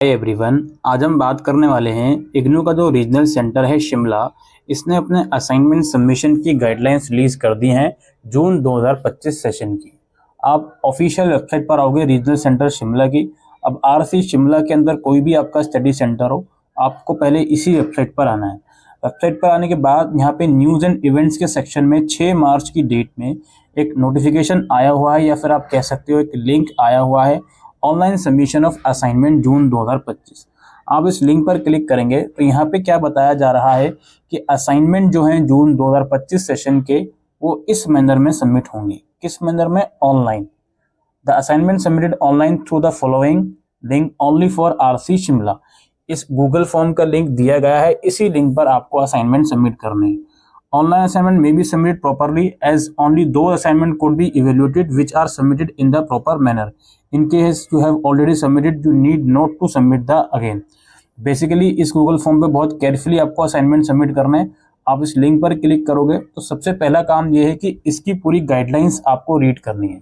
Everyone, आज हम बात करने वाले हैं इग्नू का जो रीजनल सेंटर है शिमला। इसने अपने असाइनमेंट सबमिशन की गाइडलाइंस रिलीज कर दी हैं जून 2025 सेशन की। आप ऑफिशियल वेबसाइट पर आओगे रीजनल सेंटर शिमला की। अब आरसी शिमला के अंदर कोई भी आपका स्टडी सेंटर हो, आपको पहले इसी वेबसाइट पर आना है। वेबसाइट पर आने के बाद यहाँ पे न्यूज़ एंड इवेंट्स के सेक्शन में 6 मार्च की डेट में एक नोटिफिकेशन आया हुआ है, या फिर आप कह सकते हो एक लिंक आया हुआ है, ऑनलाइन सबमिशन ऑफ असाइनमेंट जून 2025। आप इस लिंक पर क्लिक करेंगे तो यहाँ पे क्या बताया जा रहा है कि असाइनमेंट जो हैं जून 2025 सेशन के वो इस मैनर में सबमिट होंगे। किस मैनर में? Online. The assignment submitted online through the following link only for RC Shimla. इस गूगल फॉर्म का लिंक दिया गया है, इसी लिंक पर आपको असाइनमेंट सबमिट करने हैं। Online assignment may be submitted properly as only those assignment could be evaluated which are submitted in the proper manner. In case you have already submitted, you need not to submit the again. Basically इस Google form पे बहुत carefully आपको assignment submit करना है। आप इस link पर click करोगे तो सबसे पहला काम ये है कि इसकी पूरी गाइडलाइंस आपको रीड करनी है।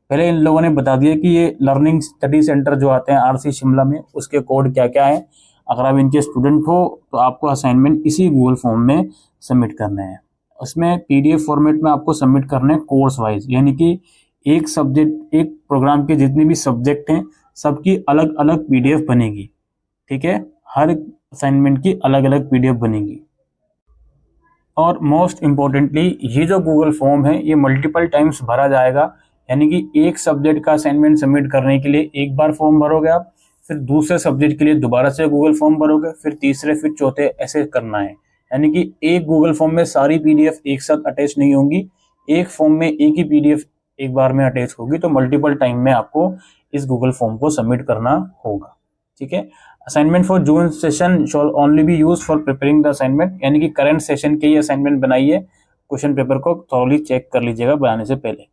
पहले इन लोगों ने बता दिया कि ये लर्निंग स्टडी सेंटर जो आते हैं आरसी शिमला में, उसके कोड क्या क्या है। अगर आप इनके स्टूडेंट हो तो आपको असाइनमेंट इसी गूगल फॉर्म में सबमिट करने हैं। उसमें पीडीएफ फॉर्मेट में आपको सबमिट करने हैं कोर्स वाइज, यानी कि एक सब्जेक्ट, एक प्रोग्राम के जितने भी सब्जेक्ट हैं सबकी अलग अलग पीडीएफ बनेगी। ठीक है, हर असाइनमेंट की अलग अलग पीडीएफ बनेगी। और मोस्ट इम्पोर्टेंटली ये जो गूगल फॉर्म है ये मल्टीपल टाइम्स भरा जाएगा, यानी कि एक सब्जेक्ट का असाइनमेंट सबमिट करने के लिए एक बार फॉर्म भरोगे आप, फिर दूसरे सब्जेक्ट के लिए दोबारा से गूगल फॉर्म भरोगे, फिर तीसरे, फिर चौथे, ऐसे करना है। यानी कि एक गूगल फॉर्म में सारी पीडीएफ एक साथ अटैच नहीं होंगी, एक फॉर्म में एक ही पीडीएफ एक बार में अटैच होगी। तो मल्टीपल टाइम में आपको इस गूगल फॉर्म को सबमिट करना होगा। ठीक है। Assignment for June session shall only be use for preparing the assignment, यानी कि करंट सेशन के ही असाइनमेंट बनाइए। क्वेश्चन पेपर को थॉरली चेक कर लीजिएगा बनाने से पहले।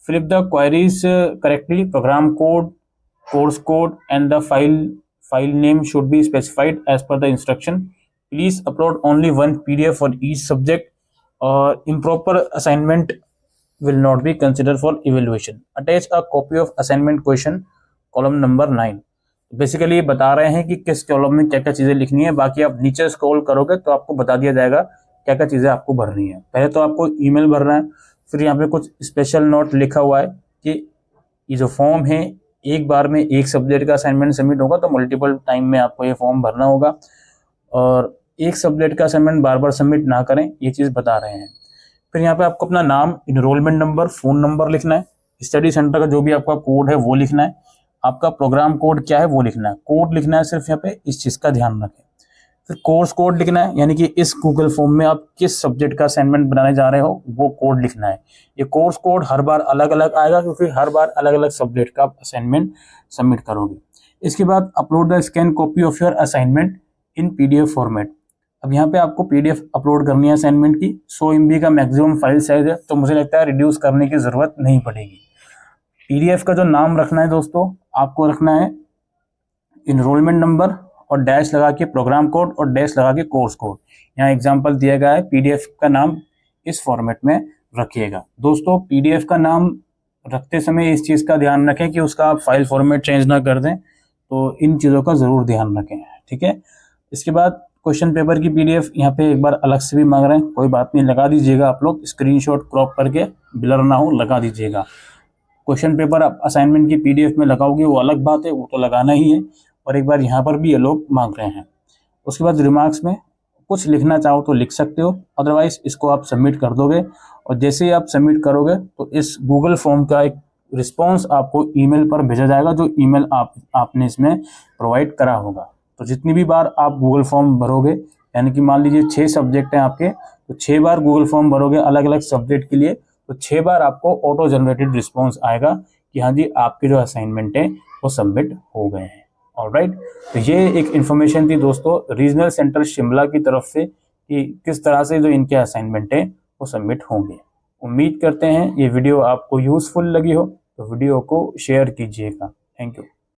Fill the queries correctly, programme code, course code and the file name should be specified as per the instruction. Please upload only one PDF for each subject, or improper assignment will not be considered for evaluation. Attach a copy of assignment question, column number 9. Basically बता रहे हैं कि किस column में क्या क्या चीज़ें लिखनी है। बाकी आप नीचे स्क्रॉल करोगे तो आपको बता दिया जाएगा क्या क्या चीज़ें आपको भरनी है। पहले तो आपको ईमेल भरना है, फिर यहाँ पे कुछ स्पेशल नोट लिखा हुआ है कि ये जो फॉर्म है एक बार में एक सब्जेक्ट का असाइनमेंट सबमिट होगा, तो मल्टीपल टाइम में आपको ये फॉर्म भरना होगा। और एक सब्जेक्ट का असाइनमेंट बार बार सबमिट ना करें, ये चीज़ बता रहे हैं। फिर यहाँ पे आपको अपना नाम, इनरोलमेंट नंबर, फ़ोन नंबर लिखना है। स्टडी सेंटर का जो भी आपका कोड है वो लिखना है। आपका प्रोग्राम कोड क्या है वो लिखना है। कोड लिखना है सिर्फ यहाँ पे, इस चीज़ का ध्यान रखें। फिर कोर्स कोड लिखना है, यानी कि इस गूगल फॉर्म में आप किस सब्जेक्ट का असाइनमेंट बनाने जा रहे हो वो कोड लिखना है। ये कोर्स कोड हर बार अलग अलग आएगा, क्योंकि हर बार अलग अलग सब्जेक्ट का असाइनमेंट सबमिट करोगे। इसके बाद upload the scan copy of your assignment in PDF format. अब यहाँ पे आपको पीडीएफ अपलोड करनी है असाइनमेंट की। 100 MB का मैक्सिमम फाइल साइज है, तो मुझे लगता है रिड्यूस करने की ज़रूरत नहीं पड़ेगी। पीडीएफ का जो नाम रखना है दोस्तों, आपको रखना है इनरोलमेंट नंबर और डैश लगा के प्रोग्राम कोड और डैश लगा के कोर्स कोड। यहाँ एग्जाम्पल दिया गया है, पीडीएफ का नाम इस फॉर्मेट में रखिएगा। दोस्तों पीडीएफ का नाम रखते समय इस चीज़ का ध्यान रखें कि उसका आप फाइल फॉर्मेट चेंज ना कर दें, तो इन चीज़ों का ज़रूर ध्यान रखें। ठीक है। इसके बाद क्वेश्चन पेपर की पीडीएफ यहाँ पे एक बार अलग से भी मांग रहे हैं, कोई बात नहीं, लगा दीजिएगा आप लोग, स्क्रीनशॉट क्रॉप करके, ब्लर ना हो, लगा दीजिएगा। क्वेश्चन पेपर आप असाइनमेंट की पीडीएफ में लगाओगे वो अलग बात है, वो तो लगाना ही है। और एक बार यहाँ पर भी ये लोग मांग रहे हैं। उसके बाद रिमार्क्स में कुछ लिखना चाहो तो लिख सकते हो, अदरवाइज इसको आप सबमिट कर दोगे। और जैसे ही आप सबमिट करोगे तो इस गूगल फॉर्म का एक रिस्पॉन्स आपको ईमेल पर भेजा जाएगा, जो ईमेल आपने इसमें प्रोवाइड करा होगा। तो जितनी भी बार आप गूगल फॉर्म भरोगे, यानी कि मान लीजिए 6 सब्जेक्ट हैं आपके, तो 6 बार गूगल फॉर्म भरोगे अलग अलग सब्जेक्ट के लिए, तो 6 बार आपको ऑटो जनरेटेड रिस्पॉन्स आएगा कि हाँ जी आपके जो असाइनमेंट है वो सबमिट हो गए हैं। ऑलराइट, तो ये एक इन्फॉर्मेशन थी दोस्तों रीजनल सेंटर शिमला की तरफ से कि किस तरह से जो इनके असाइनमेंट है वो सबमिट होंगे। उम्मीद करते हैं ये वीडियो आपको यूज़फुल लगी हो, तो वीडियो को शेयर कीजिएगा। Thank you.